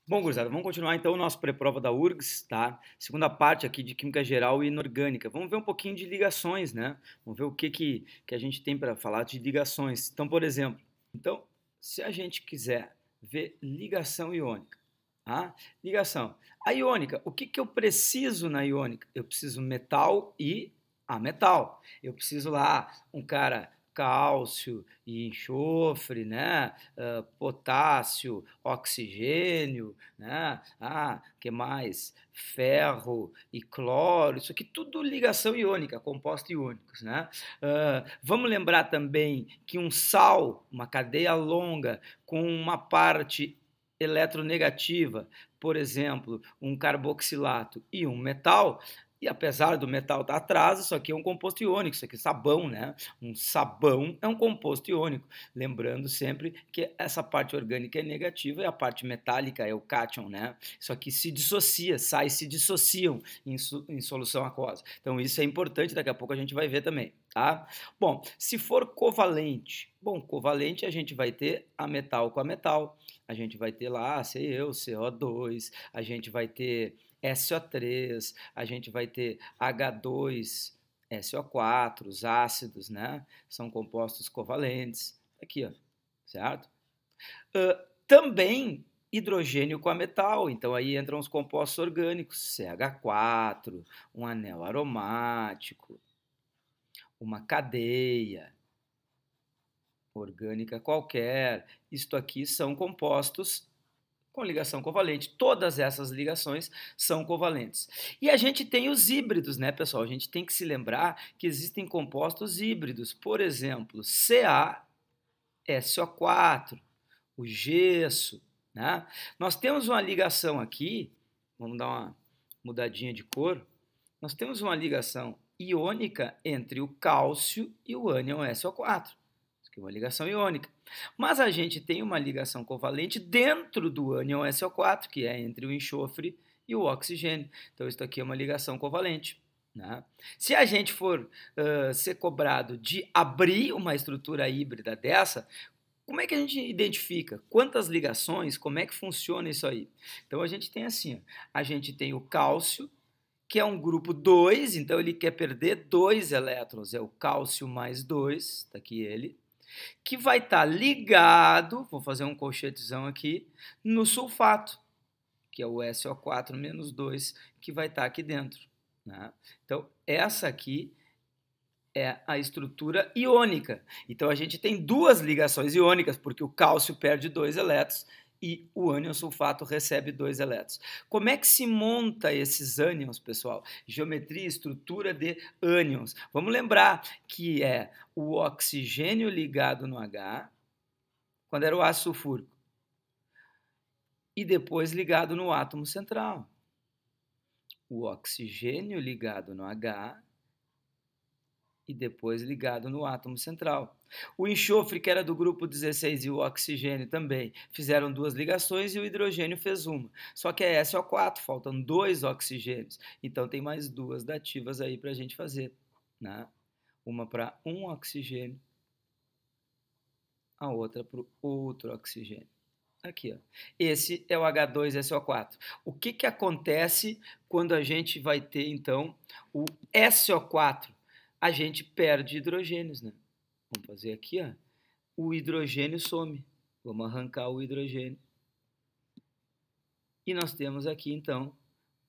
Bom, gurizada, vamos continuar então o nosso pré-prova da URGS, tá? Segunda parte aqui de Química Geral e Inorgânica. Vamos ver um pouquinho de ligações, né? Vamos ver o que a gente tem para falar de ligações. Então, por exemplo, se a gente quiser ver ligação iônica, tá? Ligação. A iônica, o que eu preciso na iônica? Eu preciso metal e ametal. Eu preciso lá um cara cálcio e enxofre, né? Potássio, oxigênio, né? Que mais? Ferro e cloro, isso aqui tudo ligação iônica, compostos iônicos, né? Vamos lembrar também que um sal, uma cadeia longa com uma parte eletronegativa, por exemplo, um carboxilato e um metal, e apesar do metal estar atrás, isso aqui é um composto iônico, isso aqui é sabão, né? Um sabão é um composto iônico. Lembrando sempre que essa parte orgânica é negativa e a parte metálica é o cátion, né? Isso aqui se dissocia, sais se dissociam em solução aquosa. Então isso é importante, daqui a pouco a gente vai ver também, tá? Bom, se for covalente, covalente a gente vai ter a metal com a metal, a gente vai ter lá CeO, CO2, a gente vai ter SO3, a gente vai ter H2, SO4, os ácidos, né? São compostos covalentes. Aqui, ó, certo? Também hidrogênio com a metal, então aí entram os compostos orgânicos, CH4, um anel aromático, uma cadeia orgânica qualquer. Isto aqui são compostos com ligação covalente. Todas essas ligações são covalentes. E a gente tem os híbridos, né, pessoal? A gente tem que se lembrar que existem compostos híbridos. Por exemplo, CaSO4, o gesso, né? Nós temos uma ligação aqui, vamos dar uma mudadinha de cor, nós temos uma ligação iônica entre o cálcio e o ânion SO4. Que é uma ligação iônica. Mas a gente tem uma ligação covalente dentro do ânion SO4, que é entre o enxofre e o oxigênio. Então, isso aqui é uma ligação covalente, né? Se a gente for ser cobrado de abrir uma estrutura híbrida dessa, como é que a gente identifica? Quantas ligações? Como é que funciona isso aí? Então, a gente tem assim, a gente tem o cálcio, que é um grupo 2, então ele quer perder 2 elétrons, é o cálcio mais 2, está aqui ele, que vai estar ligado, vou fazer um colchetezão aqui, no sulfato, que é o SO4 menos 2, que vai estar aqui dentro, né? Então, essa aqui é a estrutura iônica. Então, a gente tem duas ligações iônicas, porque o cálcio perde 2 elétrons e o ânion sulfato recebe 2 elétrons. Como é que se monta esses ânions, pessoal? Geometria e estrutura de ânions. Vamos lembrar que é o oxigênio ligado no H, quando era o ácido sulfúrico, e depois ligado no átomo central. O oxigênio ligado no H e depois ligado no átomo central. O enxofre, que era do grupo 16, e o oxigênio também, fizeram 2 ligações e o hidrogênio fez uma. Só que é SO4, faltam 2 oxigênios. Então tem mais 2 dativas aí para a gente fazer, né? Uma para um oxigênio, a outra para o outro oxigênio. Aqui, ó. Esse é o H2SO4. O que acontece quando a gente vai ter, então, o SO4? A gente perde hidrogênios, né? Vamos fazer aqui, ó. O hidrogênio some. Vamos arrancar o hidrogênio. E nós temos aqui, então,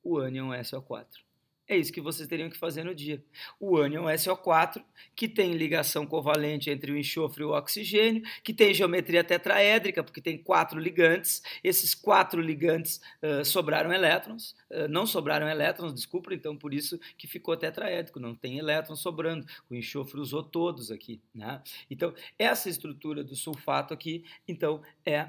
o ânion SO4. É isso que vocês teriam que fazer no dia. O ânion SO4, que tem ligação covalente entre o enxofre e o oxigênio, que tem geometria tetraédrica, porque tem 4 ligantes. Esses 4 ligantes sobraram elétrons, não sobraram elétrons, desculpa, então por isso que ficou tetraédrico, não tem elétrons sobrando. O enxofre usou todos aqui, né? Então, essa estrutura do sulfato aqui, então, é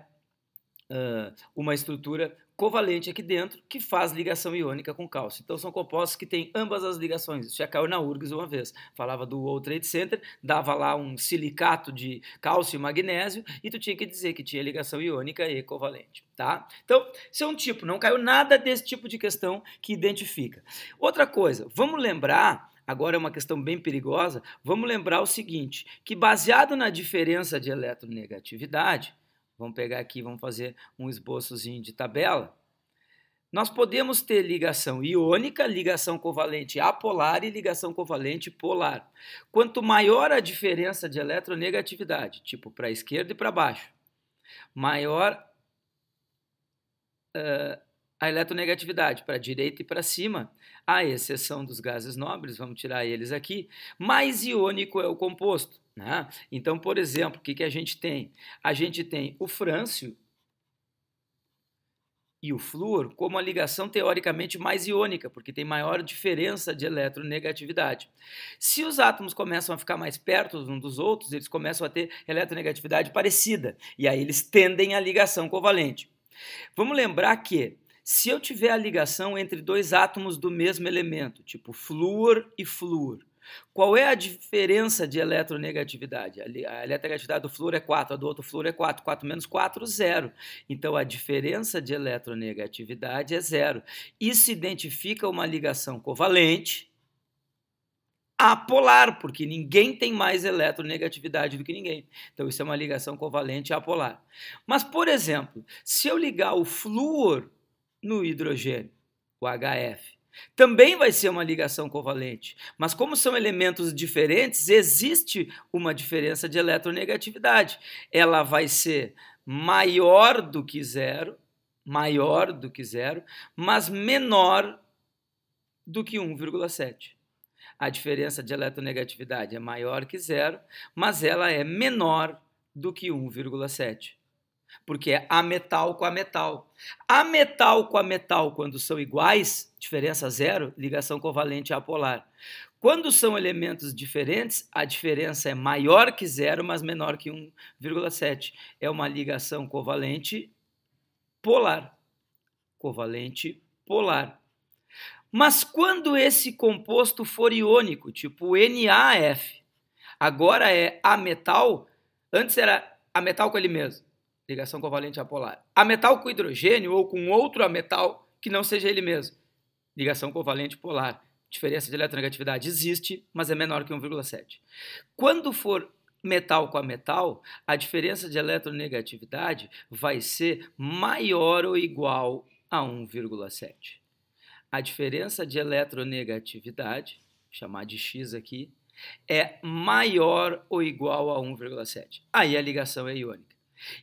uma estrutura covalente aqui dentro que faz ligação iônica com cálcio. Então são compostos que têm ambas as ligações. Isso já caiu na URGS uma vez. Falava do World Trade Center, dava lá um silicato de cálcio e magnésio e tu tinha que dizer que tinha ligação iônica e covalente, tá? Então, esse é um tipo, não caiu nada desse tipo de questão que identifica. Outra coisa, vamos lembrar, agora é uma questão bem perigosa, vamos lembrar o seguinte, que baseado na diferença de eletronegatividade, vamos pegar aqui, vamos fazer um esboçozinho de tabela. Nós podemos ter ligação iônica, ligação covalente apolar e ligação covalente polar. Quanto maior a diferença de eletronegatividade, tipo para a esquerda e para baixo, maior a eletronegatividade para a direita e para cima, à exceção dos gases nobres, vamos tirar eles aqui, mais iônico é o composto, né? Então, por exemplo, o que a gente tem? A gente tem o frâncio e o flúor como a ligação teoricamente mais iônica, porque tem maior diferença de eletronegatividade. Se os átomos começam a ficar mais perto uns dos outros, eles começam a ter eletronegatividade parecida, e aí eles tendem à ligação covalente. Vamos lembrar que se eu tiver a ligação entre dois átomos do mesmo elemento, tipo flúor e flúor, qual é a diferença de eletronegatividade? A eletronegatividade do flúor é 4, a do outro flúor é 4. 4 menos 4, 0. Então, a diferença de eletronegatividade é 0. Isso identifica uma ligação covalente apolar, porque ninguém tem mais eletronegatividade do que ninguém. Então, isso é uma ligação covalente apolar. Mas, por exemplo, se eu ligar o flúor no hidrogênio, o HF, também vai ser uma ligação covalente, mas como são elementos diferentes, existe uma diferença de eletronegatividade. Ela vai ser maior do que zero, mas menor do que 1,7. A diferença de eletronegatividade é maior que zero, mas ela é menor do que 1,7. Porque é ametal com ametal. Ametal com ametal, quando são iguais, diferença zero, ligação covalente apolar. Quando são elementos diferentes, a diferença é maior que zero, mas menor que 1,7. É uma ligação covalente polar. Covalente polar. Mas quando esse composto for iônico, tipo NaF, agora é ametal, antes era ametal com ele mesmo, ligação covalente apolar. Ametal com hidrogênio ou com outro ametal que não seja ele mesmo, ligação covalente polar. Diferença de eletronegatividade existe, mas é menor que 1,7. Quando for metal com a metal, a diferença de eletronegatividade vai ser maior ou igual a 1,7. A diferença de eletronegatividade, vou chamar de X aqui, é maior ou igual a 1,7. Aí a ligação é iônica.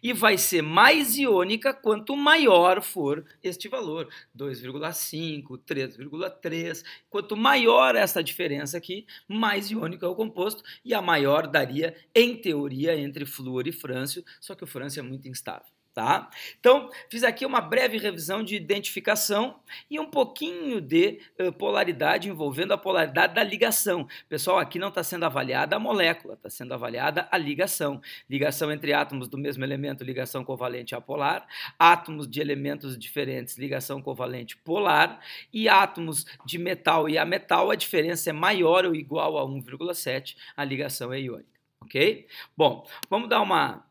E vai ser mais iônica quanto maior for este valor, 2,5, 3,3. Quanto maior essa diferença aqui, mais iônico é o composto, e a maior daria, em teoria, entre flúor e frâncio, só que o frâncio é muito instável. Tá? Então, fiz aqui uma breve revisão de identificação e um pouquinho de polaridade envolvendo a polaridade da ligação. Pessoal, aqui não está sendo avaliada a molécula, está sendo avaliada a ligação. Ligação entre átomos do mesmo elemento, ligação covalente apolar. Átomos de elementos diferentes, ligação covalente polar. E átomos de metal e ametal, a diferença é maior ou igual a 1,7, a ligação é iônica. Ok? Bom, vamos dar uma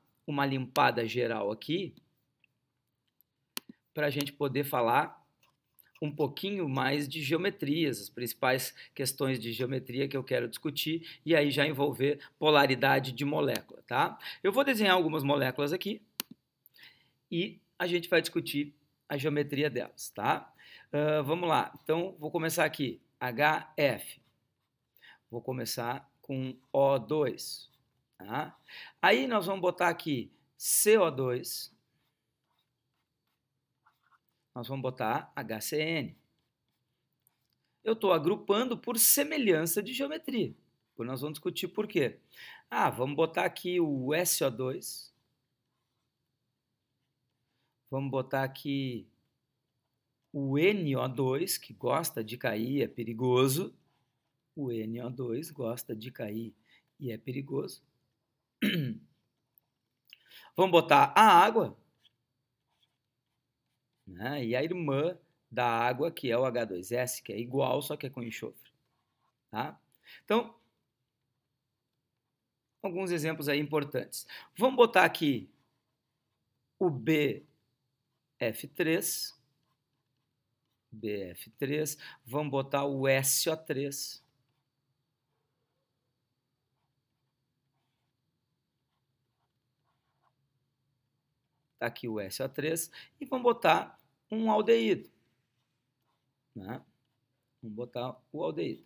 limpada geral aqui para a gente poder falar um pouquinho mais de geometrias, as principais questões de geometria que eu quero discutir e aí já envolver polaridade de molécula, tá? Eu vou desenhar algumas moléculas aqui e a gente vai discutir a geometria delas, tá? Vamos lá, então vou começar aqui, HF, vou começar com O2, tá? Aí nós vamos botar aqui CO2, nós vamos botar HCN. Eu estou agrupando por semelhança de geometria. Depois nós vamos discutir por quê. Vamos botar aqui o SO2. Vamos botar aqui o NO2, que gosta de cair, é perigoso. O NO2 gosta de cair e é perigoso. Vamos botar a água, né? E a irmã da água, que é o H2S, que é igual, só que é com enxofre. Tá? Então, alguns exemplos aí importantes. Vamos botar aqui o BF3, vamos botar o SO3, tá aqui o SO3, e vamos botar um aldeído. né? Vamos botar o aldeído.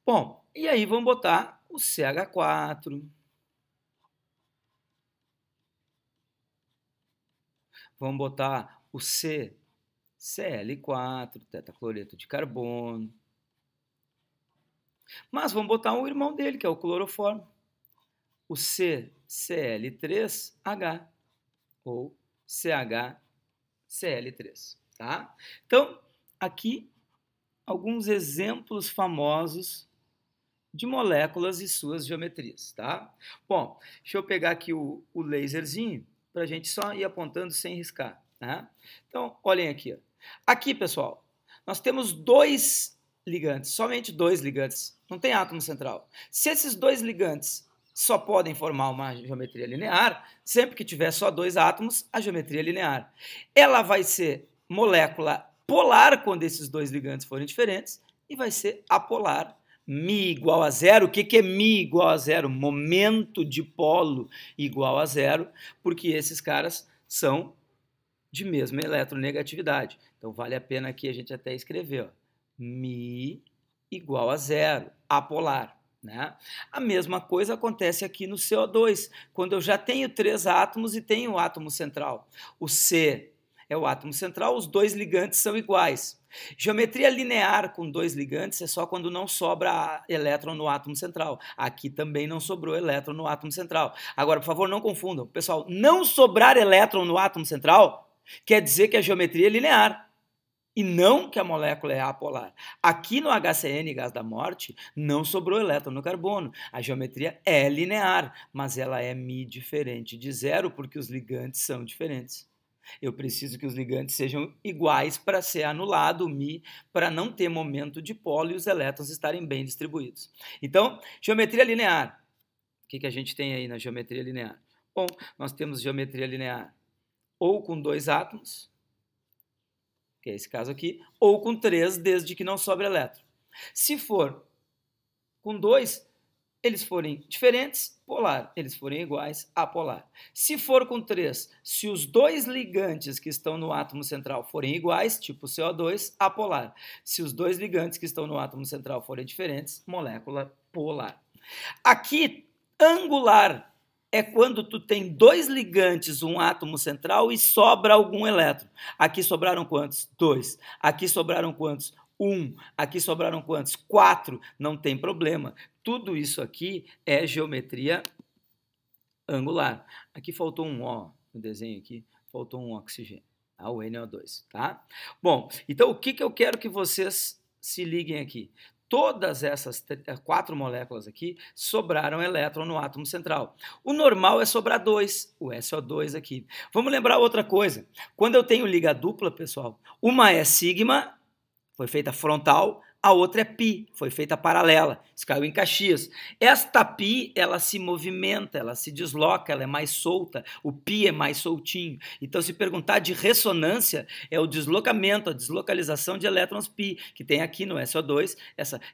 Bom, e aí vamos botar o CH4. Vamos botar o CCl4, tetacloreto de carbono. Mas vamos botar o irmão dele, que é o cloroformo. O CCl3H, ou CHCl3, tá? Então, aqui, alguns exemplos famosos de moléculas e suas geometrias, tá? Bom, deixa eu pegar aqui o laserzinho para a gente só ir apontando sem riscar, tá? Então, olhem aqui. Ó. Aqui, pessoal, nós temos dois ligantes, somente dois ligantes, não tem átomo central. Se esses dois ligantes só podem formar uma geometria linear, sempre que tiver só dois átomos, a geometria linear. Ela vai ser molécula polar quando esses dois ligantes forem diferentes e vai ser apolar. Mi igual a zero. O que é mi igual a zero? Momento de polo igual a zero, porque esses caras são de mesma eletronegatividade. Então, vale a pena aqui a gente até escrever, ó, mi igual a zero, apolar. Né? A mesma coisa acontece aqui no CO2, quando eu já tenho três átomos e tenho o átomo central. O C é o átomo central, os dois ligantes são iguais. Geometria linear com dois ligantes é só quando não sobra elétron no átomo central. Aqui também não sobrou elétron no átomo central. Agora, por favor, não confundam. Pessoal, não sobrar elétron no átomo central quer dizer que a geometria é linear. E não que a molécula é apolar. Aqui no HCN, gás da morte, não sobrou elétron no carbono. A geometria é linear, mas ela é mi diferente de zero, porque os ligantes são diferentes. Eu preciso que os ligantes sejam iguais para ser anulado o mi, para não ter momento de polo e os elétrons estarem bem distribuídos. Então, geometria linear. O que a gente tem aí na geometria linear? Bom, nós temos geometria linear ou com dois átomos, que é esse caso aqui, ou com três, desde que não sobre elétron. Se for com dois, eles forem diferentes, polar. Eles forem iguais, apolar. Se for com três, se os dois ligantes que estão no átomo central forem iguais, tipo CO2, apolar. Se os dois ligantes que estão no átomo central forem diferentes, molécula polar. Aqui, angular é quando tu tem dois ligantes, um átomo central e sobra algum elétron. Aqui sobraram quantos? 2. Aqui sobraram quantos? 1. Aqui sobraram quantos? 4. Não tem problema. Tudo isso aqui é geometria angular. Aqui faltou um O no desenho aqui, faltou um oxigênio, tá? O NO2, tá? Bom, então o que eu quero que vocês se liguem aqui? Todas essas 4 moléculas aqui sobraram elétron no átomo central. O normal é sobrar 2, o SO2 aqui. Vamos lembrar outra coisa. Quando eu tenho liga dupla, pessoal, uma é sigma, foi feita frontal, a outra é pi, foi feita paralela, isso caiu em Caxias. Esta pi, ela se movimenta, ela se desloca, ela é mais solta, o pi é mais soltinho. Então, se perguntar de ressonância, é o deslocamento, a deslocalização de elétrons pi, que tem aqui no SO2,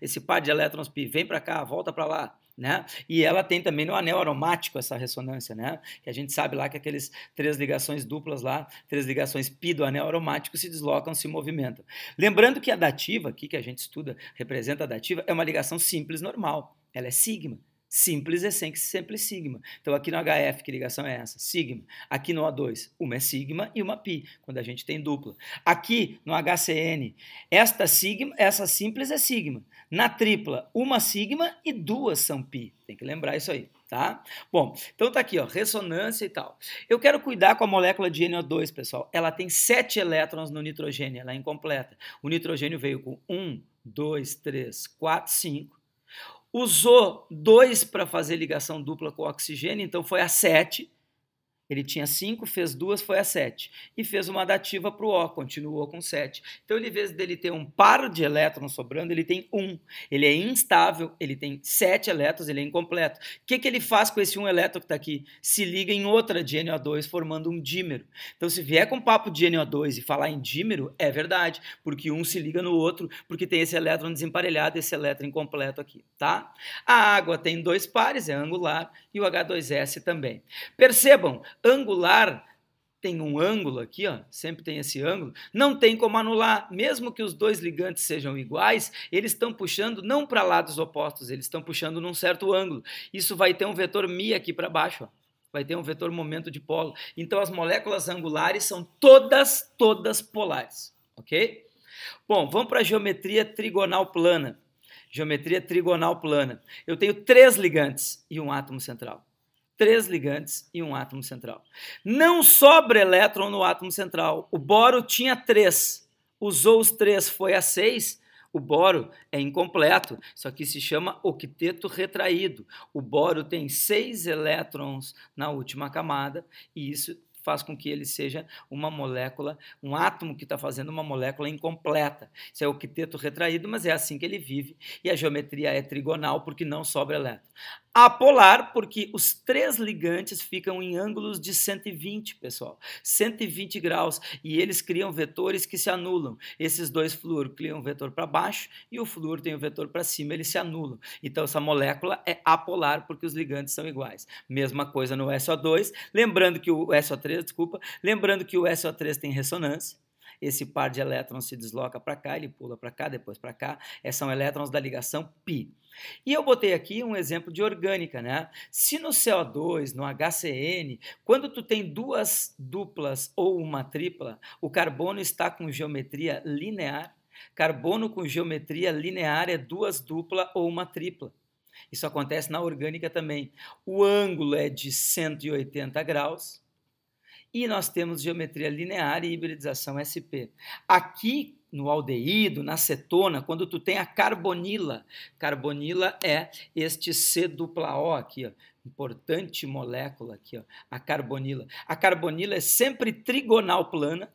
esse par de elétrons pi, vem para cá, volta para lá. Né? E ela tem também no anel aromático essa ressonância, né? Que a gente sabe lá que aqueles 3 ligações duplas lá, 3 ligações pi do anel aromático se deslocam, se movimentam. Lembrando que a dativa, aqui que a gente estuda, representa a dativa, é uma ligação simples normal, ela é sigma. Simples é sempre sigma. Então, aqui no HF, que ligação é essa? Sigma. Aqui no O2, uma é sigma e uma pi, quando a gente tem dupla. Aqui no HCN, essa simples é sigma. Na tripla, uma sigma e 2 são pi. Tem que lembrar isso aí, tá? Bom, então tá aqui, ó, ressonância e tal. Eu quero cuidar com a molécula de NO2, pessoal. Ela tem 7 elétrons no nitrogênio, ela é incompleta. O nitrogênio veio com 1, 2, 3, 4, 5. Usou 2 para fazer ligação dupla com o oxigênio, então foi a 7. Ele tinha 5, fez 2, foi a 7. E fez uma dativa para o O, continuou com 7. Então, em vez dele ter um par de elétrons sobrando, ele tem 1. Ele é instável, ele tem 7 elétrons, ele é incompleto. O que ele faz com esse 1 elétron que está aqui? Se liga em outra de NO2, formando um dímero. Então, se vier com papo de NO2 e falar em dímero, é verdade, porque um se liga no outro, porque tem esse elétron desemparelhado, esse elétron incompleto aqui, tá? A água tem 2 pares, é angular, e o H2S também. Percebam, angular tem um ângulo aqui, ó, sempre tem esse ângulo, não tem como anular, mesmo que os dois ligantes sejam iguais, eles estão puxando não para lados opostos, eles estão puxando num certo ângulo. Isso vai ter um vetor μ aqui para baixo, ó. Vai ter um vetor momento de polo. Então as moléculas angulares são todas polares, ok? Bom, vamos para a geometria trigonal plana. Geometria trigonal plana. Eu tenho 3 ligantes e um átomo central. 3 ligantes e um átomo central. Não sobra elétron no átomo central. O boro tinha 3. Usou os 3, foi a 6. O boro é incompleto. Isso aqui se chama octeto retraído. O boro tem 6 elétrons na última camada e isso faz com que ele seja uma molécula, um átomo que está fazendo uma molécula incompleta. Isso é octeto retraído, mas é assim que ele vive. E a geometria é trigonal porque não sobra elétron. Apolar, porque os 3 ligantes ficam em ângulos de 120, pessoal. 120 graus. E eles criam vetores que se anulam. Esses 2 flúor criam um vetor para baixo e o flúor tem um vetor para cima, eles se anulam. Então, essa molécula é apolar porque os ligantes são iguais. Mesma coisa no SO2. Lembrando que o SO3, lembrando que o SO3 tem ressonância. Esse par de elétrons se desloca para cá, ele pula para cá, depois para cá. São elétrons da ligação π. E eu botei aqui um exemplo de orgânica, né? Se no CO2, no HCN, quando tu tem 2 duplas ou uma tripla, o carbono está com geometria linear. Carbono com geometria linear é 2 dupla ou uma tripla. Isso acontece na orgânica também. O ângulo é de 180 graus. E nós temos geometria linear e hibridização sp. Aqui no aldeído, na cetona, quando tu tem a carbonila é este C-O aqui, ó, importante molécula aqui, ó, a carbonila. A carbonila é sempre trigonal plana,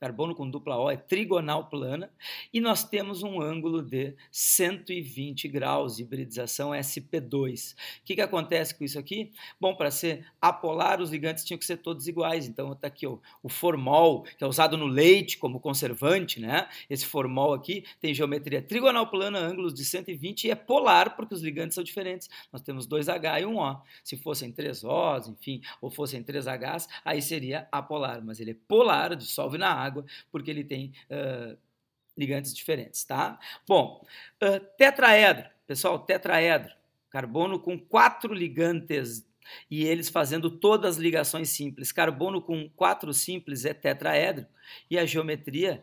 carbono com dupla O é trigonal plana, e nós temos um ângulo de 120 graus, hibridização sp2. O que acontece com isso aqui? Bom, para ser apolar, os ligantes tinham que ser todos iguais. Então, está aqui ó, o formol, que é usado no leite como conservante, né? Esse formol aqui tem geometria trigonal plana, ângulos de 120 e é polar, porque os ligantes são diferentes. Nós temos 2H e um O. Se fossem 3 Os, enfim, ou fossem 3 Hs, aí seria apolar, mas ele é polar, dissolve na água, porque ele tem ligantes diferentes, tá? Bom, tetraedro, pessoal, tetraedro, carbono com 4 ligantes e eles fazendo todas as ligações simples. Carbono com 4 simples é tetraedro e a geometria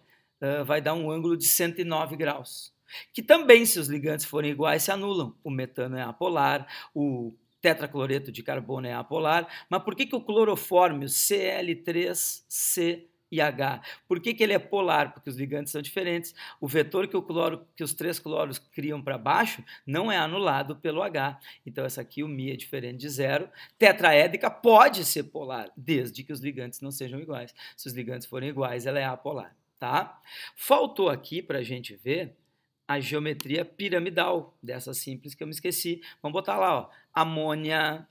vai dar um ângulo de 109 graus. Que também, se os ligantes forem iguais, se anulam. O metano é apolar, o tetracloreto de carbono é apolar, mas por que o clorofórmio Cl3C e H. Por que ele é polar? Porque os ligantes são diferentes. O vetor que os 3 cloros criam para baixo não é anulado pelo H. Então, essa aqui, o μ é diferente de 0. Tetraédrica pode ser polar, desde que os ligantes não sejam iguais. Se os ligantes forem iguais, ela é apolar. Tá? Faltou aqui para a gente ver a geometria piramidal, dessa simples que eu me esqueci. Vamos botar lá, ó, amônia.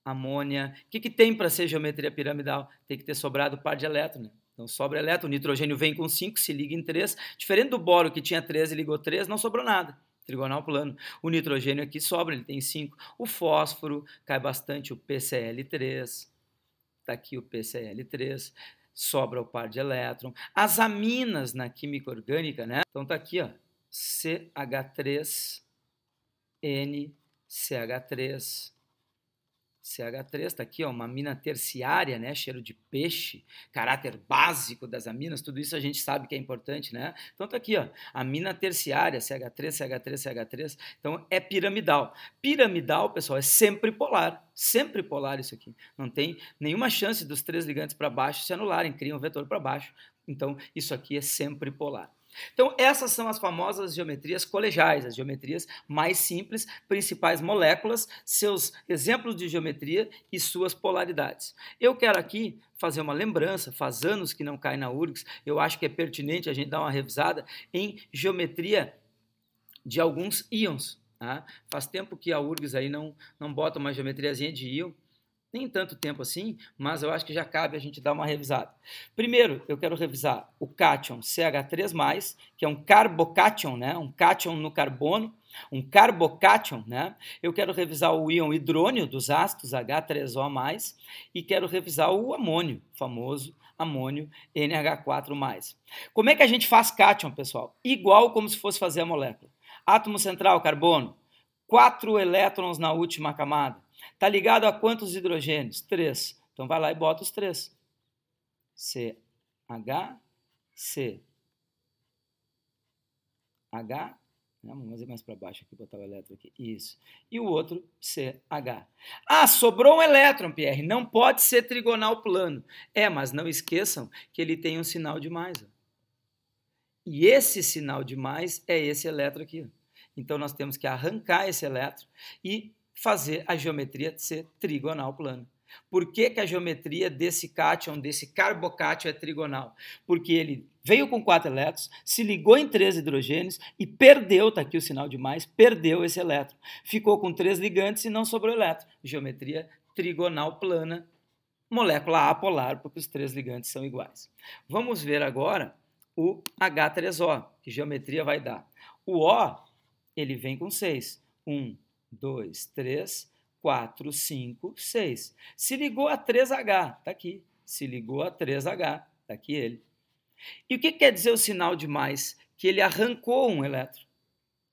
O que tem para ser geometria piramidal? Tem que ter sobrado par de elétron, né? Então sobra elétron, o nitrogênio vem com 5, se liga em 3. Diferente do boro que tinha 13 e ligou 3, não sobrou nada. Trigonal plano. O nitrogênio aqui sobra, ele tem 5. O fósforo, cai bastante o PCl3. Está aqui o PCl3. Sobra o par de elétron. As aminas na química orgânica, né? Então tá aqui, ó, CH3, NCH3. CH3 está aqui, ó, uma amina terciária, né, cheiro de peixe, caráter básico das aminas, tudo isso a gente sabe que é importante, né? Então está aqui, ó, amina terciária, CH3, CH3, CH3, então é piramidal. Piramidal, pessoal, é sempre polar isso aqui. Não tem nenhuma chance dos 3 ligantes para baixo se anularem, criam um vetor para baixo. Então isso aqui é sempre polar. Então, essas são as famosas geometrias colegiais, as geometrias mais simples, principais moléculas, seus exemplos de geometria e suas polaridades. Eu quero aqui fazer uma lembrança, faz anos que não cai na URGS, eu acho que é pertinente a gente dar uma revisada em geometria de alguns íons. Tá? Faz tempo que a URGS aí não bota uma geometriazinha de íon. nem tanto tempo assim, mas eu acho que já cabe a gente dar uma revisada. Primeiro, eu quero revisar o cátion CH3+, que é um carbocátion, né? Um cátion no carbono, um carbocátion, né? Eu quero revisar o íon hidrônio dos ácidos H3O+, e quero revisar o amônio, famoso amônio NH4+. Como é que a gente faz cátion, pessoal? Igual como se fosse fazer a molécula. Átomo central, carbono, 4 elétrons na última camada. Está ligado a quantos hidrogênios? 3. Então vai lá e bota os 3. CH, C, H, vamos fazer mais para baixo aqui, botar o elétron aqui, isso. E o outro, CH. Ah, sobrou um elétron, Pierre, não pode ser trigonal plano. Mas não esqueçam que ele tem um sinal de mais. Ó. E esse sinal de mais é esse elétron aqui. Ó. Então nós temos que arrancar esse elétron e fazer a geometria ser trigonal plana. Por que a geometria desse cátion, desse carbocátion é trigonal? Porque ele veio com 4 elétrons, se ligou em 3 hidrogênios e perdeu, está aqui o sinal de mais, perdeu esse elétron. Ficou com 3 ligantes e não sobrou elétron. Geometria trigonal plana, molécula apolar, porque os 3 ligantes são iguais. Vamos ver agora o H3O, que geometria vai dar. O O, ele vem com 6. 1, 2, 3, 4, 5, 6. Se ligou a 3H, está aqui. Se ligou a 3H, está aqui ele. E o que quer dizer o sinal de mais? Que ele arrancou um elétron.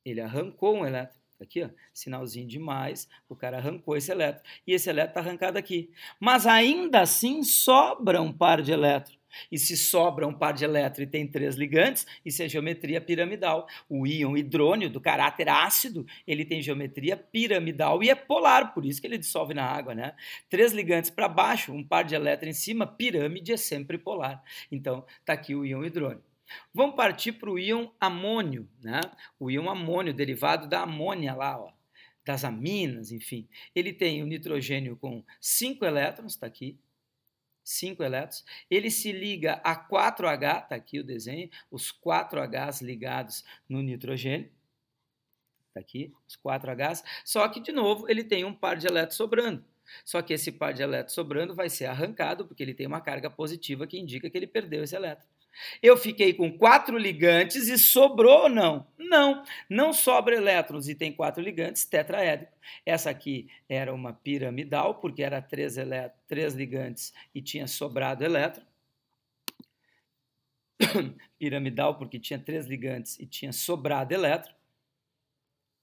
Ele arrancou um elétron. Está aqui, ó, sinalzinho de mais, o cara arrancou esse elétron. E esse elétron está arrancado aqui. Mas ainda assim sobra um par de elétrons. E se sobra um par de elétrons e tem 3 ligantes, isso é geometria piramidal. O íon hidrônio, do caráter ácido, ele tem geometria piramidal e é polar, por isso que ele dissolve na água, né? 3 ligantes para baixo, um par de elétrons em cima, pirâmide é sempre polar. Então, está aqui o íon hidrônio. Vamos partir para o íon amônio, né? O íon amônio, derivado da amônia lá, ó, das aminas, enfim. Ele tem o nitrogênio com 5 elétrons, está aqui. 5 elétrons, ele se liga a 4H, está aqui o desenho, os 4Hs ligados no nitrogênio, está aqui, os 4Hs, só que, de novo, ele tem um par de elétrons sobrando. Só que esse par de elétrons sobrando vai ser arrancado, porque ele tem uma carga positiva que indica que ele perdeu esse elétron. Eu fiquei com 4 ligantes e sobrou ou não? Não, não sobra elétrons e tem 4 ligantes, tetraédrico. Essa aqui era uma piramidal, porque era 3 ligantes e tinha sobrado elétron. Piramidal, porque tinha 3 ligantes e tinha sobrado elétron.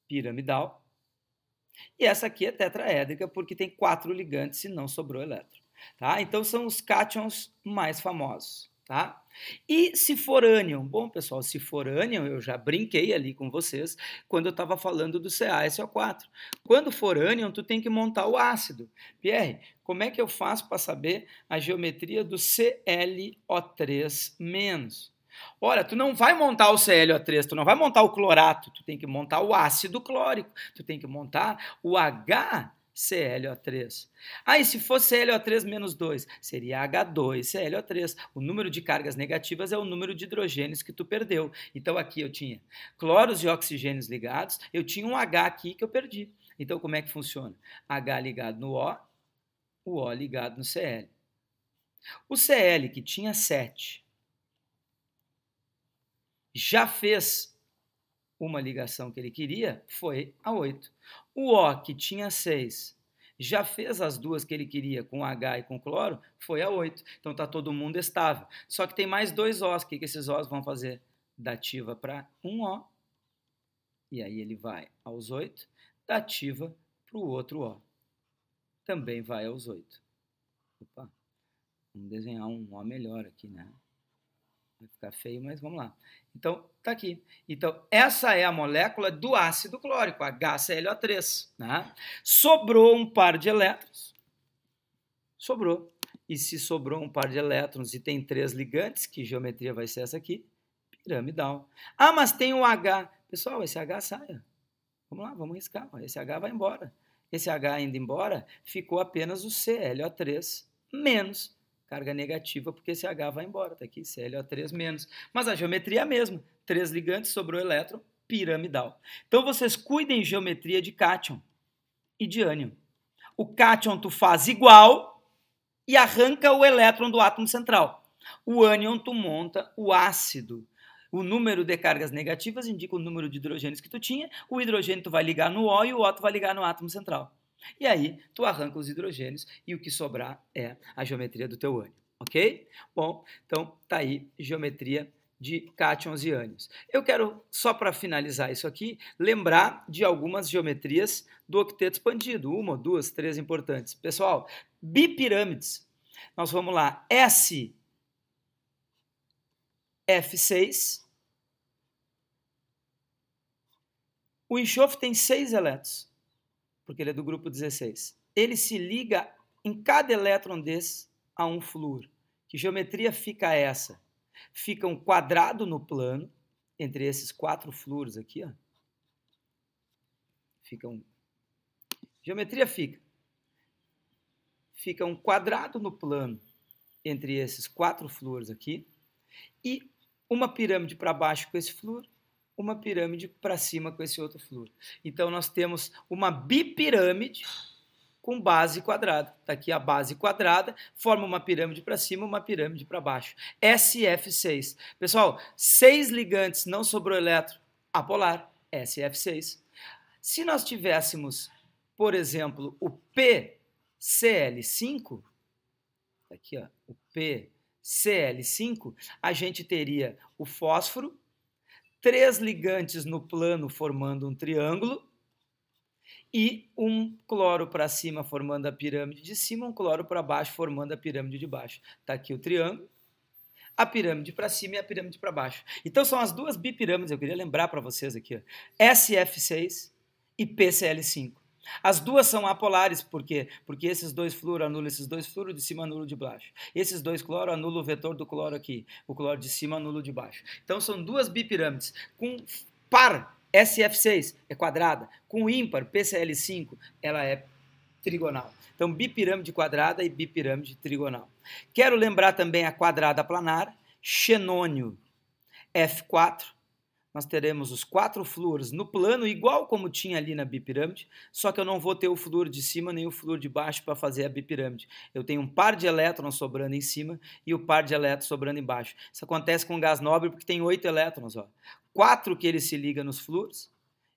Piramidal. E essa aqui é tetraédrica, porque tem 4 ligantes e não sobrou elétron. Tá? Então são os cátions mais famosos. Tá? E se for ânion? Bom, pessoal, se for ânion, eu já brinquei ali com vocês quando eu estava falando do CaSO4. Quando for ânion, tu tem que montar o ácido. Pierre, como é que eu faço para saber a geometria do ClO3-? Olha, tu não vai montar o ClO3, tu não vai montar o clorato, tu tem que montar o ácido clórico, tu tem que montar o HClO3. E se fosse ClO3 menos 2, seria H2ClO3. O número de cargas negativas é o número de hidrogênios que tu perdeu. Então aqui eu tinha cloros e oxigênios ligados, eu tinha um H aqui que eu perdi. Então como é que funciona? H ligado no o O ligado no Cl. O Cl, que tinha 7, já fez uma ligação que ele queria, foi a 8. O O, que tinha 6, já fez as duas que ele queria com H e com cloro, foi a 8. Então está todo mundo estável. Só que tem mais 2 Os. O que esses Os vão fazer? Dativa para um O. E aí ele vai aos 8. Dativa para o outro O. Também vai aos 8. Opa, vamos desenhar um O melhor aqui, né? Vai ficar feio, mas vamos lá. Então, tá aqui. Então, essa é a molécula do ácido clórico, HClO3. Né? Sobrou um par de elétrons. Sobrou. E se sobrou um par de elétrons e tem 3 ligantes, que geometria vai ser essa aqui? Piramidal. Mas tem um H. Pessoal, esse H sai. Vamos lá, vamos riscar. Esse H vai embora. Esse H indo embora, ficou apenas o ClO3 menos carga negativa, porque esse H vai embora, está aqui, ClO3 menos. Mas a geometria é a mesma, 3 ligantes, sobrou elétron, piramidal. Então vocês cuidem de geometria de cátion e de ânion. O cátion tu faz igual e arranca o elétron do átomo central. O ânion tu monta o ácido. O número de cargas negativas indica o número de hidrogênios que tu tinha, o hidrogênio tu vai ligar no O e o O tu vai ligar no átomo central. E aí tu arranca os hidrogênios e o que sobrar é a geometria do teu ânion, ok? Bom, então tá aí geometria de cátions e ânions. Eu quero, só para finalizar isso aqui, lembrar de algumas geometrias do octeto expandido, uma, duas, três importantes. Pessoal, bipirâmides, nós vamos lá, SF6, o enxofre tem 6 elétrons, porque ele é do grupo 16. Ele se liga em cada elétron desse a um flúor. Que geometria fica essa? Fica um quadrado no plano, entre esses 4 flúores aqui, ó. Geometria fica um quadrado no plano entre esses 4 flúores aqui e uma pirâmide para baixo com esse flúor, uma pirâmide para cima com esse outro flúor. Então, nós temos uma bipirâmide com base quadrada. Está aqui a base quadrada, forma uma pirâmide para cima, uma pirâmide para baixo. SF6. Pessoal, 6 ligantes, não sobrou elétron, apolar, SF6. Se nós tivéssemos, por exemplo, o PCl5, aqui ó, o PCl5, a gente teria o fósforo, 3 ligantes no plano formando um triângulo e um cloro para cima formando a pirâmide de cima, um cloro para baixo formando a pirâmide de baixo. Está aqui o triângulo, a pirâmide para cima e a pirâmide para baixo. Então são as duas bipirâmides, eu queria lembrar para vocês aqui, ó, SF6 e PCl5. As duas são apolares, por quê? Porque esses dois fluoros anulam esses dois fluoros, de cima anula o de baixo. Esses dois cloros anulam o vetor do cloro aqui, o cloro de cima anula o de baixo. Então são duas bipirâmides. Com par, SF6 é quadrada, com ímpar, PCl5, ela é trigonal. Então bipirâmide quadrada e bipirâmide trigonal. Quero lembrar também a quadrada planar, xenônio F4, nós teremos os 4 flúores no plano, igual como tinha ali na bipirâmide, só que eu não vou ter o flúor de cima nem o flúor de baixo para fazer a bipirâmide. Eu tenho um par de elétrons sobrando em cima e o par de elétrons sobrando embaixo. Isso acontece com gás nobre porque tem 8 elétrons, ó. 4 que ele se liga nos flúores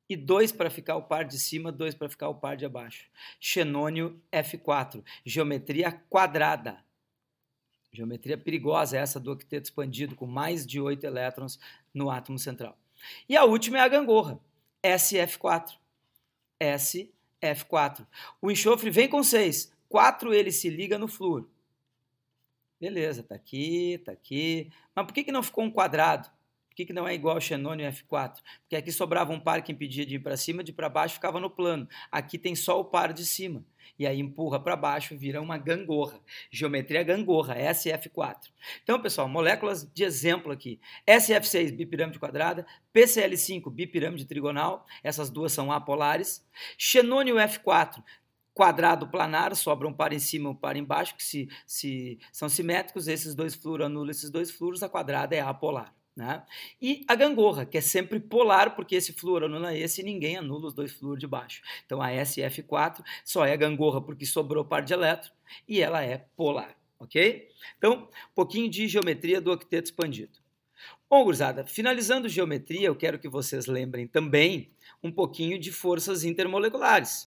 e 2 para ficar o par de cima, 2 para ficar o par de abaixo. Xenônio F4, geometria quadrada. Geometria perigosa essa do octeto expandido, com mais de 8 elétrons no átomo central. E a última é a gangorra, SF4. SF4. O enxofre vem com 6, 4 ele se liga no flúor. Beleza, tá aqui, tá aqui. Mas por que não ficou um quadrado? Por que não é igual ao xenônio F4? Porque aqui sobrava um par que impedia de ir para cima, de para baixo ficava no plano. Aqui tem só o par de cima. E aí empurra para baixo, vira uma gangorra. Geometria gangorra, SF4. Então, pessoal, moléculas de exemplo aqui. SF6, bipirâmide quadrada. PCl5, bipirâmide trigonal. Essas duas são apolares. Xenônio F4, quadrado planar, sobra um par em cima e um par embaixo, que se são simétricos, esses dois fluoros anulam esses dois fluoros, a quadrada é apolar. Né? E a gangorra, que é sempre polar, porque esse flúor anula esse e ninguém anula os dois flúores de baixo. Então a SF4 só é gangorra porque sobrou par de elétron e ela é polar, ok? Então, um pouquinho de geometria do octeto expandido. Bom, gurizada, finalizando geometria, eu quero que vocês lembrem também um pouquinho de forças intermoleculares.